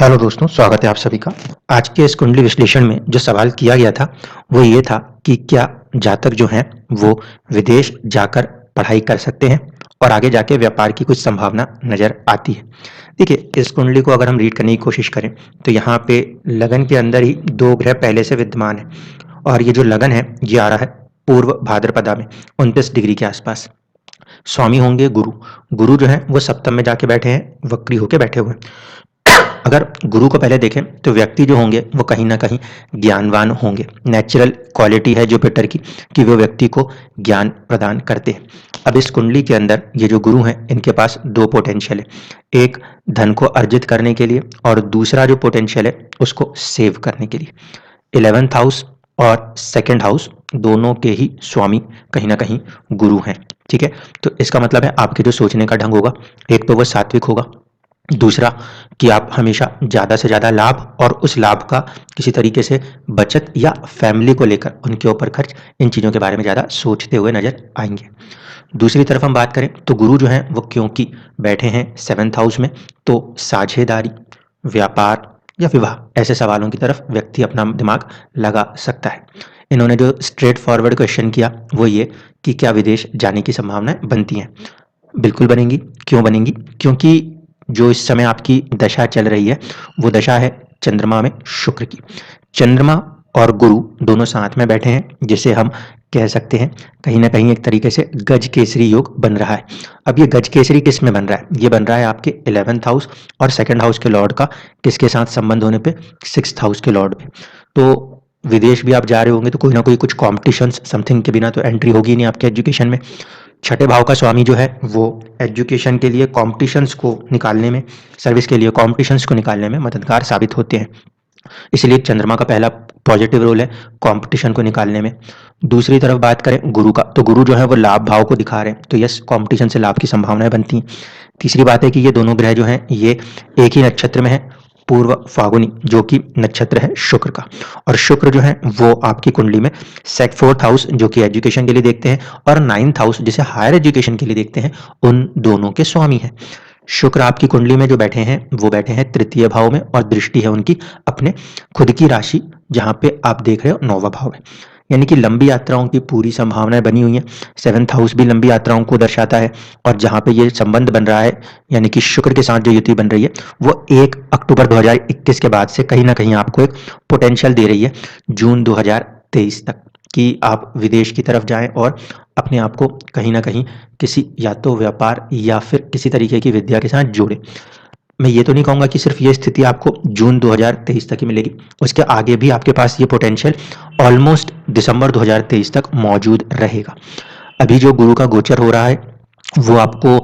Hello दोस्तों, स्वागत है आप सभी का। आज के इस कुंडली विश्लेषण में जो सवाल किया गया था, वो ये था कि क्या जातक जो हैं, वो विदेश जाकर पढ़ाई कर सकते हैं और आगे जाके व्यापार की कुछ संभावना नज़र आती है। देखिए, इस कुंडली को अगर हम रीड करने की कोशिश करें, तो यहाँ पे लगन के अंदर ही 2 ग्रह पहले से विद्यमान हैं और ये जो लगन है, ये आ रहा है पूर्व भाद्रपदा में 29 डिग्री के आसपास। स्वामी होंगे गुरु। गुरु जो है, वो सप्तम में जाके बैठे हैं, वक्री होके बैठे हुए हैं। अगर गुरु को पहले देखें तो व्यक्ति जो होंगे वो कहीं ना कहीं ज्ञानवान होंगे। नेचुरल क्वालिटी है जुपिटर की कि वो व्यक्ति को ज्ञान प्रदान करते हैं। अब इस कुंडली के अंदर ये जो गुरु हैं, इनके पास 2 पोटेंशियल है। एक धन को अर्जित करने के लिए और दूसरा जो पोटेंशियल है उसको सेव करने के लिए। 11th हाउस और सेकंड हाउस दोनों के ही स्वामी कहीं ना कहीं गुरु हैं। ठीक है, तो इसका मतलब है आपके जो सोचने का ढंग होगा, एक तो वो सात्विक होगा, दूसरा कि आप हमेशा ज़्यादा से ज़्यादा लाभ और उस लाभ का किसी तरीके से बचत या फैमिली को लेकर उनके ऊपर खर्च, इन चीज़ों के बारे में ज़्यादा सोचते हुए नज़र आएंगे। दूसरी तरफ हम बात करें तो गुरु जो हैं वो क्योंकि बैठे हैं 7th हाउस में, तो साझेदारी, व्यापार या विवाह ऐसे सवालों की तरफ व्यक्ति अपना दिमाग लगा सकता है। इन्होंने जो स्ट्रेट फॉरवर्ड क्वेश्चन किया वो ये कि क्या विदेश जाने की संभावनाएं बनती हैं? बिल्कुल बनेंगी। क्यों बनेंगी? क्योंकि जो इस समय आपकी दशा चल रही है, वो दशा है चंद्रमा में शुक्र की। चंद्रमा और गुरु दोनों साथ में बैठे हैं, जिसे हम कह सकते हैं कहीं ना कहीं एक तरीके से गज केसरी योग बन रहा है। अब ये गज केसरी किस में बन रहा है? ये बन रहा है आपके 11th हाउस और सेकंड हाउस के लॉर्ड का किसके साथ संबंध होने पे? 6th हाउस के लॉर्ड पे। तो विदेश भी आप जा रहे होंगे तो कोई ना कोई कुछ कॉम्पिटिशन्स समथिंग के बिना तो एंट्री होगी नहीं आपके एजुकेशन में। छठे भाव का स्वामी जो है वो एजुकेशन के लिए कॉम्पिटिशन्स को निकालने में, सर्विस के लिए कॉम्पिटिशन्स को निकालने में मददगार साबित होते हैं। इसलिए चंद्रमा का पहला पॉजिटिव रोल है कंपटीशन को निकालने में। दूसरी तरफ बात करें गुरु का, तो गुरु जो है वो लाभ भाव को दिखा रहे हैं, तो यस, कंपटीशन से लाभ की संभावनाएं बनती हैं। तीसरी बात है कि ये दोनों ग्रह जो हैं ये एक ही नक्षत्र में है, पूर्व फागुनी, जो कि नक्षत्र है शुक्र का। और शुक्र जो है वो आपकी कुंडली में 4th हाउस जो कि एजुकेशन के लिए देखते हैं और 9th हाउस जिसे हायर एजुकेशन के लिए देखते हैं, उन दोनों के स्वामी हैं। शुक्र आपकी कुंडली में जो बैठे हैं वो बैठे हैं 3य भाव में और दृष्टि है उनकी अपने खुद की राशि, जहां पे आप देख रहे हो 9वां भाव है। यानी कि लंबी यात्राओं की पूरी संभावनाएं बनी हुई हैं। 7th हाउस भी लंबी यात्राओं को दर्शाता है और जहां पे ये संबंध बन रहा है, यानी कि शुक्र के साथ जो युति बन रही है, वो 1 अक्टूबर 2021 के बाद से कहीं ना कहीं आपको एक पोटेंशियल दे रही है जून 2023 तक, कि आप विदेश की तरफ जाएं और अपने आप को कहीं ना कहीं किसी या तो व्यापार या फिर किसी तरीके की विद्या के साथ जोड़ें। मैं ये तो नहीं कहूँगा कि सिर्फ ये स्थिति आपको जून 2023 तक ही मिलेगी, उसके आगे भी आपके पास ये पोटेंशियल ऑलमोस्ट दिसंबर 2023 तक मौजूद रहेगा। अभी जो गुरु का गोचर हो रहा है वो आपको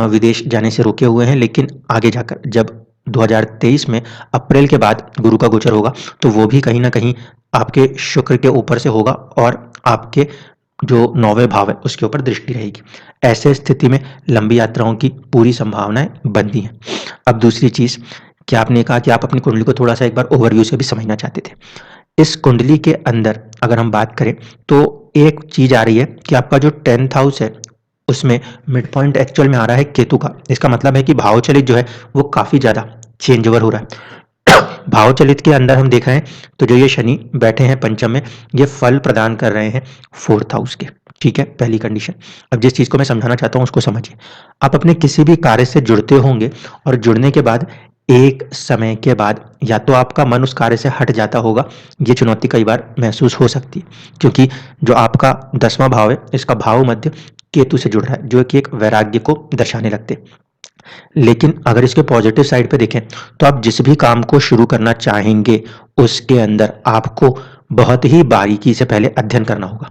विदेश जाने से रोके हुए हैं, लेकिन आगे जाकर जब 2023 में अप्रैल के बाद गुरु का गोचर होगा तो वो भी कहीं ना कहीं आपके शुक्र के ऊपर से होगा और आपके जो 9वें भाव है उसके ऊपर दृष्टि रहेगी। ऐसे स्थिति में लंबी यात्राओं की पूरी संभावनाएं बनती हैं। अब दूसरी चीज, क्या आपने कहा कि आप अपनी कुंडली को थोड़ा सा एक बार ओवरव्यू से भी समझना चाहते थे। इस कुंडली के अंदर अगर हम बात करें तो एक चीज आ रही है कि आपका जो 10th हाउस है उसमें मिड पॉइंट एक्चुअल में आ रहा है केतु का। इसका मतलब है कि भाव चलित जो है वो काफी ज्यादा चेंज ओवर हो रहा है। भाव चलित के अंदर हम देख रहे हैं तो जो ये शनि बैठे हैं पंचम में, ये फल प्रदान कर रहे हैं 4th हाउस के। ठीक है, पहली कंडीशन। अब जिस चीज को मैं समझाना चाहता हूं उसको समझिए। आप अपने किसी भी कार्य से जुड़ते होंगे और जुड़ने के बाद एक समय के बाद या तो आपका मन उस कार्य से हट जाता होगा, ये चुनौती कई बार महसूस हो सकती है, क्योंकि जो आपका 10वां भाव है इसका भाव मध्य केतु से जुड़ रहा है, जो कि एक वैराग्य को दर्शाने लगते हैं। लेकिन अगर इसके पॉजिटिव साइड पे देखें तो आप जिस भी काम को शुरू करना चाहेंगे उसके अंदर आपको बहुत ही बारीकी से पहले अध्ययन करना होगा।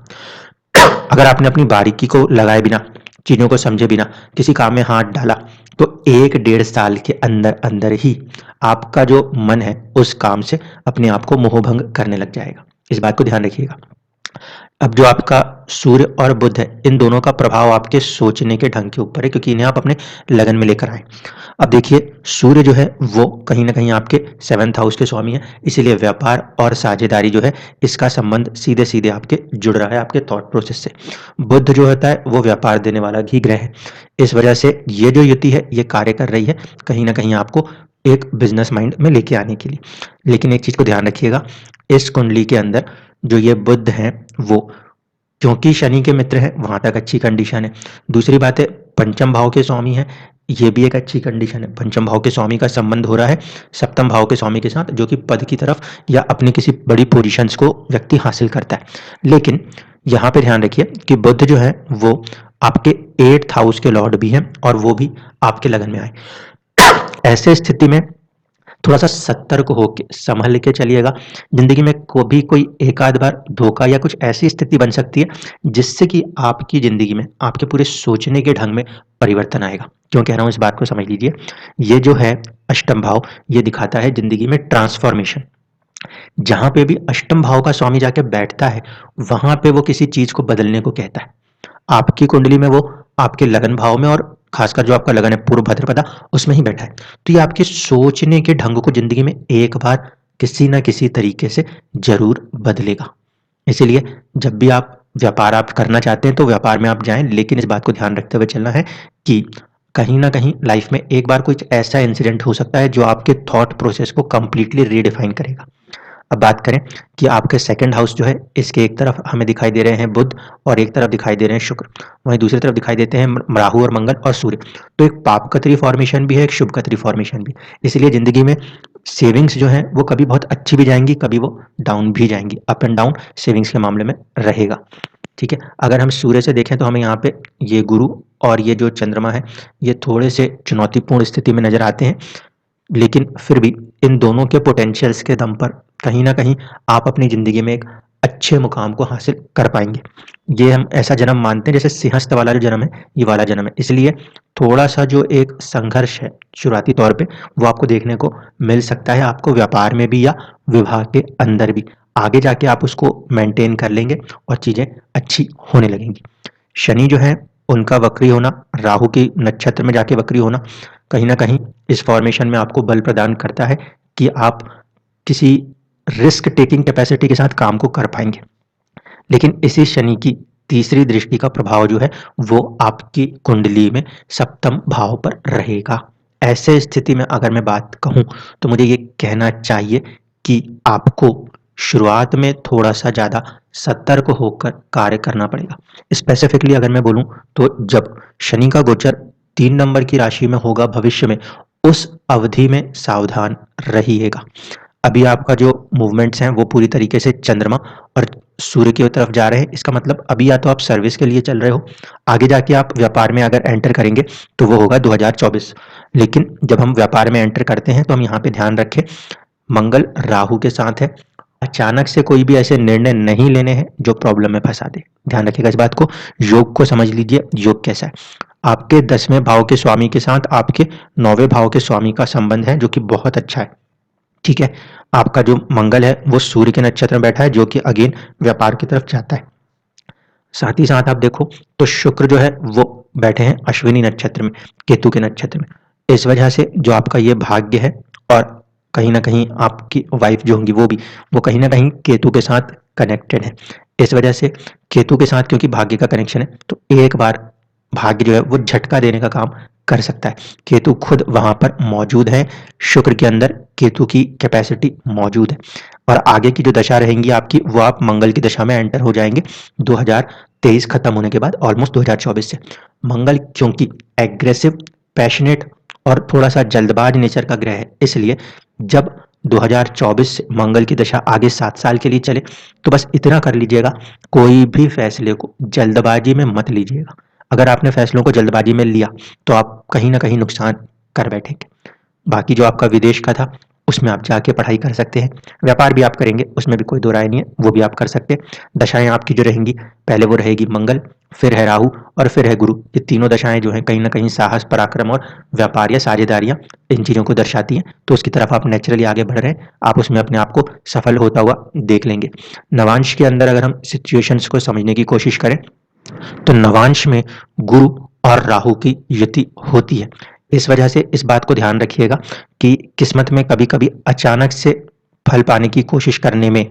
अगर आपने अपनी बारीकी को लगाए बिना, चीजों को समझे बिना किसी काम में हाथ डाला तो 1-1.5 साल के अंदर अंदर ही आपका जो मन है उस काम से अपने आप को मोहभंग करने लग जाएगा। इस बात को ध्यान रखिएगा। अब जो आपका सूर्य और बुध है, इन दोनों का प्रभाव आपके सोचने के ढंग के ऊपर है, क्योंकि इन्हें आप अपने लगन में लेकर आए। अब देखिए, सूर्य जो है वो कहीं ना कहीं आपके 7th हाउस के स्वामी है, इसीलिए व्यापार और साझेदारी जो है इसका संबंध सीधे सीधे आपके जुड़ रहा है आपके थॉट प्रोसेस से। बुध जो होता है वो व्यापार देने वाला ही ग्रह है। इस वजह से ये जो युति है ये कार्य कर रही है कहीं ना कहीं आपको एक बिजनेस माइंड में लेके आने के लिए। लेकिन एक चीज़ को ध्यान रखिएगा, इस कुंडली के अंदर जो ये बुध हैं वो क्योंकि शनि के मित्र हैं वहाँ तक अच्छी कंडीशन है। दूसरी बात है पंचम भाव के स्वामी हैं, ये भी एक अच्छी कंडीशन है। पंचम भाव के स्वामी का संबंध हो रहा है सप्तम भाव के स्वामी के साथ, जो कि पद की तरफ या अपनी किसी बड़ी पोजीशंस को व्यक्ति हासिल करता है। लेकिन यहाँ पे ध्यान रखिए कि बुध जो है वो आपके 8th हाउस के लॉर्ड भी हैं और वो भी आपके लगन में आए। ऐसे स्थिति में थोड़ा सा सतर्क होके संभल के चलिएगा। जिंदगी में कभी कोई एक आध बार धोखा या कुछ ऐसी स्थिति बन सकती है जिससे कि आपकी जिंदगी में आपके पूरे सोचने के ढंग में परिवर्तन आएगा। क्यों कह रहा हूं इस बात को समझ लीजिए। ये जो है अष्टम भाव, ये दिखाता है जिंदगी में ट्रांसफॉर्मेशन। जहां पे भी अष्टम भाव का स्वामी जाके बैठता है वहां पे वो किसी चीज को बदलने को कहता है। आपकी कुंडली में वो आपके लगन भाव में और खासकर जो आपका लगन है पूर्व भाद्रपदा उसमें ही बैठा है। तो ये आपके सोचने के ढंग को जिंदगी में एक बार किसी ना किसी तरीके से जरूर बदलेगा। इसीलिए जब भी आप व्यापार आप करना चाहते हैं तो व्यापार में आप जाएं, लेकिन इस बात को ध्यान रखते हुए चलना है कि कहीं ना कहीं लाइफ में एक बार कुछ ऐसा इंसिडेंट हो सकता है जो आपके थॉट प्रोसेस को कंप्लीटली रीडिफाइन करेगा। अब बात करें कि आपके सेकंड हाउस जो है इसके एक तरफ हमें दिखाई दे रहे हैं बुध और एक तरफ दिखाई दे रहे हैं शुक्र, वहीं दूसरी तरफ दिखाई देते हैं राहु और मंगल और सूर्य। तो एक पाप कतरी फॉर्मेशन भी है, एक शुभ कतरी फॉर्मेशन भी। इसलिए जिंदगी में सेविंग्स जो है वो कभी बहुत अच्छी भी जाएंगी, कभी वो डाउन भी जाएंगी। अप एंड डाउन सेविंग्स के मामले में रहेगा। ठीक है, अगर हम सूर्य से देखें तो हमें यहाँ पे ये गुरु और ये जो चंद्रमा है ये थोड़े से चुनौतीपूर्ण स्थिति में नजर आते हैं। लेकिन फिर भी इन दोनों के पोटेंशियल्स के दम पर कहीं ना कहीं आप अपनी ज़िंदगी में एक अच्छे मुकाम को हासिल कर पाएंगे। ये हम ऐसा जन्म मानते हैं जैसे सिंहस्थ वाला जो जन्म है ये वाला जन्म है। इसलिए थोड़ा सा जो एक संघर्ष है शुरुआती तौर पे वो आपको देखने को मिल सकता है, आपको व्यापार में भी या विवाह के अंदर भी। आगे जाके आप उसको मेंटेन कर लेंगे और चीज़ें अच्छी होने लगेंगी। शनि जो है उनका वक्री होना, राहु की नक्षत्र में जाके वक्री होना कहीं ना कहीं इस फॉर्मेशन में आपको बल प्रदान करता है कि आप किसी रिस्क टेकिंग कैपेसिटी के साथ काम को कर पाएंगे। लेकिन इसी शनि की तीसरी दृष्टि का प्रभाव जो है वो आपकी कुंडली में सप्तम भाव पर रहेगा। ऐसे स्थिति में अगर मैं बात कहूं तो मुझे ये कहना चाहिए कि आपको शुरुआत में थोड़ा सा ज़्यादा सतर्क होकर कार्य करना पड़ेगा। स्पेसिफिकली अगर मैं बोलूं तो जब शनि का गोचर 3 नंबर की राशि में होगा भविष्य में, उस अवधि में सावधान रहिएगा। अभी आपका जो मूवमेंट्स हैं वो पूरी तरीके से चंद्रमा और सूर्य की तरफ जा रहे हैं। इसका मतलब अभी या तो आप सर्विस के लिए चल रहे हो, आगे जाके आप व्यापार में अगर एंटर करेंगे तो वो होगा 2024। लेकिन जब हम व्यापार में एंटर करते हैं तो हम यहाँ पे ध्यान रखें मंगल राहु के साथ है। अचानक से कोई भी ऐसे निर्णय नहीं लेने हैं जो प्रॉब्लम में फंसा दे। ध्यान रखिएगा इस बात को। योग को समझ लीजिए, योग कैसा है। आपके 10वें भाव के स्वामी के साथ आपके 9वें भाव के स्वामी का संबंध है जो कि बहुत अच्छा है। ठीक है, आपका जो मंगल है वो सूर्य के नक्षत्र में बैठा है जो कि अगेन व्यापार की तरफ जाता है। साथ ही साथ आप देखो तो शुक्र जो है वो बैठे हैं अश्विनी नक्षत्र में, केतु के नक्षत्र में। इस वजह से जो आपका ये भाग्य है और कहीं ना कहीं आपकी वाइफ जो होंगी वो कहीं ना कहीं केतु के साथ कनेक्टेड है। इस वजह से केतु के साथ क्योंकि भाग्य का कनेक्शन है तो एक बार भाग्य जो है वो झटका देने का काम कर सकता है। केतु खुद वहां पर मौजूद है, शुक्र के अंदर केतु की कैपेसिटी मौजूद है। और आगे की जो दशा रहेंगी आपकी वो आप मंगल की दशा में एंटर हो जाएंगे 2023 खत्म होने के बाद, ऑलमोस्ट 2024 से। मंगल क्योंकि एग्रेसिव, पैशनेट और थोड़ा सा जल्दबाज नेचर का ग्रह है, इसलिए जब 2024 से मंगल की दशा आगे 7 साल के लिए चले तो बस इतना कर लीजिएगा, कोई भी फैसले को जल्दबाजी में मत लीजिएगा। अगर आपने फैसलों को जल्दबाजी में लिया तो आप कहीं ना कहीं नुकसान कर बैठेंगे। बाकी जो आपका विदेश का था उसमें आप जाके पढ़ाई कर सकते हैं, व्यापार भी आप करेंगे उसमें भी कोई दो राय नहीं है, वो भी आप कर सकते हैं। दशाएं आपकी जो रहेंगी पहले वो रहेगी मंगल, फिर है राहु और फिर है गुरु। ये तीनों दशाएं जो हैं कहीं ना कहीं साहस, पराक्रम और व्यापार या साझेदारियां इन चीज़ों को दर्शाती हैं। तो उसकी तरफ आप नेचुरली आगे बढ़ रहे हैं, आप उसमें अपने आप को सफल होता हुआ देख लेंगे। नवांश के अंदर अगर हम सिचुएशंस को समझने की कोशिश करें तो नवांश में गुरु और राहु की युति होती है। इस वजह से इस बात को ध्यान रखिएगा कि किस्मत में कभी-कभी अचानक से फल पाने की कोशिश करने में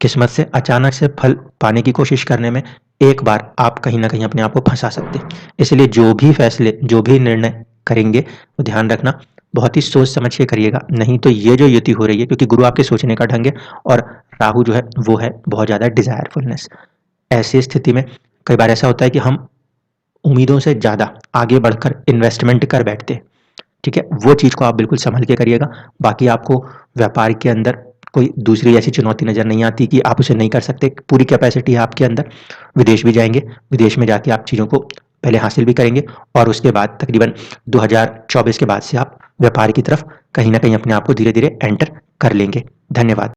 किस्मत से अचानक से फल पाने की कोशिश करने में एक बार आप कहीं ना कहीं अपने आप को फंसा सकते हैं। इसलिए जो भी फैसले, जो भी निर्णय करेंगे वो ध्यान रखना बहुत ही सोच समझ के करिएगा, नहीं तो ये जो युति हो रही है, क्योंकि गुरु आपके सोचने का ढंग है और राहु जो है वो है बहुत ज़्यादा डिज़ायरफुलनेस। ऐसी स्थिति में कई बार ऐसा होता है कि हम उम्मीदों से ज़्यादा आगे बढ़कर इन्वेस्टमेंट कर बैठते हैं, ठीक है? वो चीज़ को आप बिल्कुल सँभल के करिएगा। बाकी आपको व्यापार के अंदर कोई दूसरी ऐसी चुनौती नज़र नहीं आती कि आप उसे नहीं कर सकते, पूरी कैपेसिटी है आपके अंदर। विदेश भी जाएँगे, विदेश में जाके आप चीज़ों को पहले हासिल भी करेंगे और उसके बाद तकरीबन 2024 के बाद से आप व्यापार की तरफ कहीं न कहीं अपने आप को धीरे-धीरे एंटर कर लेंगे। धन्यवाद।